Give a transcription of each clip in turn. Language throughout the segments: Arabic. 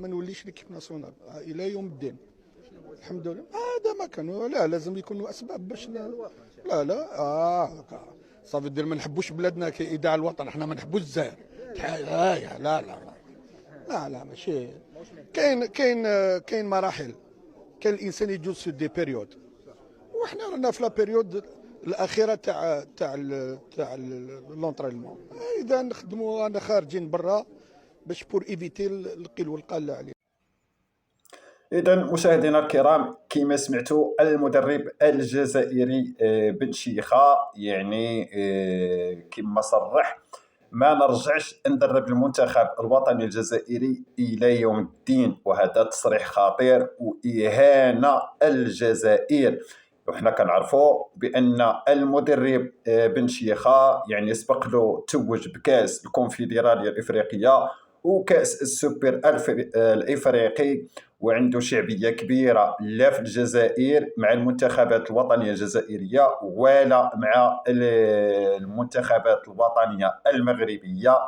ما نوليش ليكيب ناسيونال الى يوم الدين. الحمد لله. هذا ما كانوا، لا لازم يكونوا اسباب باش لا لا صافي دير ما نحبوش بلادنا كايداع الوطن، احنا ما نحبوش الجزائر. لا لا لا لا لا ماشي. كاين مراحل، كان الانسان يجوز في دي بيريود، وحنا رانا في لا بيريود الاخيره تاع لونطرينمون. اذا نخدموا انا خارجين برا باش بور ايفيتي القيل والقال عليه. إذا مشاهدينا الكرام، كما سمعتوا المدرب الجزائري بن شيخة يعني كما صرح: ما نرجعش ندرب المنتخب الوطني الجزائري إلى يوم الدين. وهذا تصريح خطير وإهانة الجزائر. وحنا كنعرفوا بأن المدرب بن شيخة يعني سبق له توج بكأس الكونفدرالية الإفريقية وكأس السوبر الإفريقي، وعنده شعبية كبيرة لا في الجزائر مع المنتخبات الوطنية الجزائرية ولا مع المنتخبات الوطنية المغربية.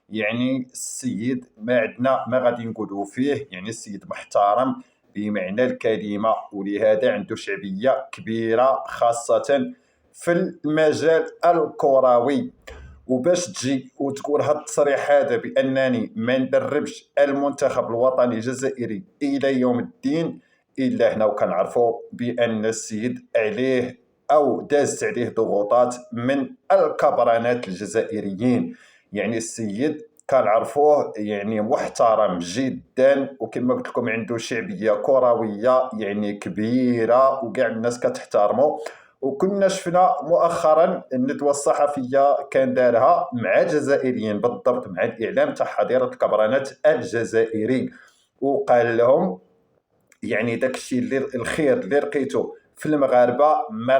يعني السيد ما عندنا ما غادي نقولوا فيه، يعني السيد محترم بمعنى الكلمة، ولهذا عنده شعبية كبيرة خاصة في المجال الكروي. وباش تجي وتقول هاد التصريح هذا بانني ما ندربش المنتخب الوطني الجزائري الى يوم الدين، الا هنا وكنعرفوا بان السيد عليه او دازت عليه ضغوطات من الكبرانات الجزائريين. يعني السيد كنعرفوه يعني محترم جدا، وكما قلت لكم عنده شعبيه كرويه يعني كبيره وكاع الناس كتحترمه. وكنا شفنا مؤخرا الندوه الصحفيه كان دارها مع الجزائريين، بالضبط مع الاعلام تاع حظيره الكبرانات الجزائري، وقال لهم يعني داك الشيء اللي الخير اللي لقيته في المغاربه ما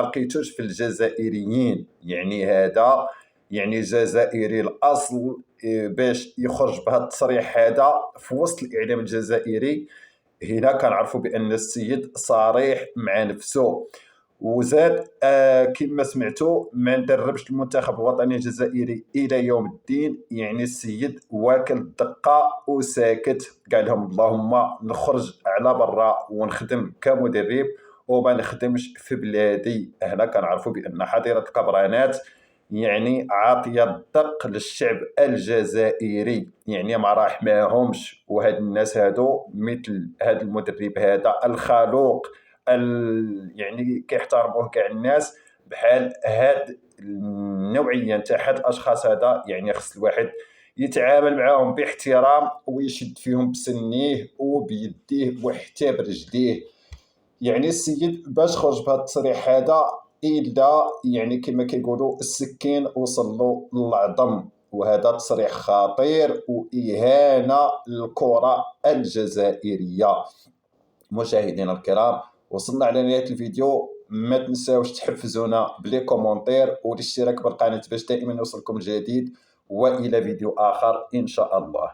لقيتوش في الجزائريين. يعني هذا يعني جزائري الاصل باش يخرج بهذا التصريح هذا في وسط الاعلام الجزائري. هنا كنعرفوا بان السيد صريح مع نفسه. وزاد كما سمعتوا ما ندربش المنتخب الوطني الجزائري الى يوم الدين. يعني السيد واكل الدقه وساكت، قال لهم اللهم نخرج على برا ونخدم كمدرب وما نخدمش في بلادي. هنا كنعرفوا بان حظيره الكبرانات يعني عاطيه الدق للشعب الجزائري، يعني ما راحماهمش. وهاد الناس هادو مثل هاد المدرب هذا الخلوق يعني كيحترموه كاع الناس. بحال هاد النوعيه نتاع هاد الاشخاص هذا يعني خص الواحد يتعامل معاهم باحترام ويشد فيهم بسنيه وبيديه وحتى برجليه. يعني السيد باش خرج بهذا التصريح هذا الا يعني كما كيقولوا السكين وصل له للعظم، وهذا تصريح خطير واهانه للكره الجزائريه. مشاهدينا الكرام، وصلنا على نهايه الفيديو. ما تنساوش تحفزونا بلي كومونتير والاشتراك بالقناه باش دائما يوصلكم الجديد، والى فيديو اخر ان شاء الله.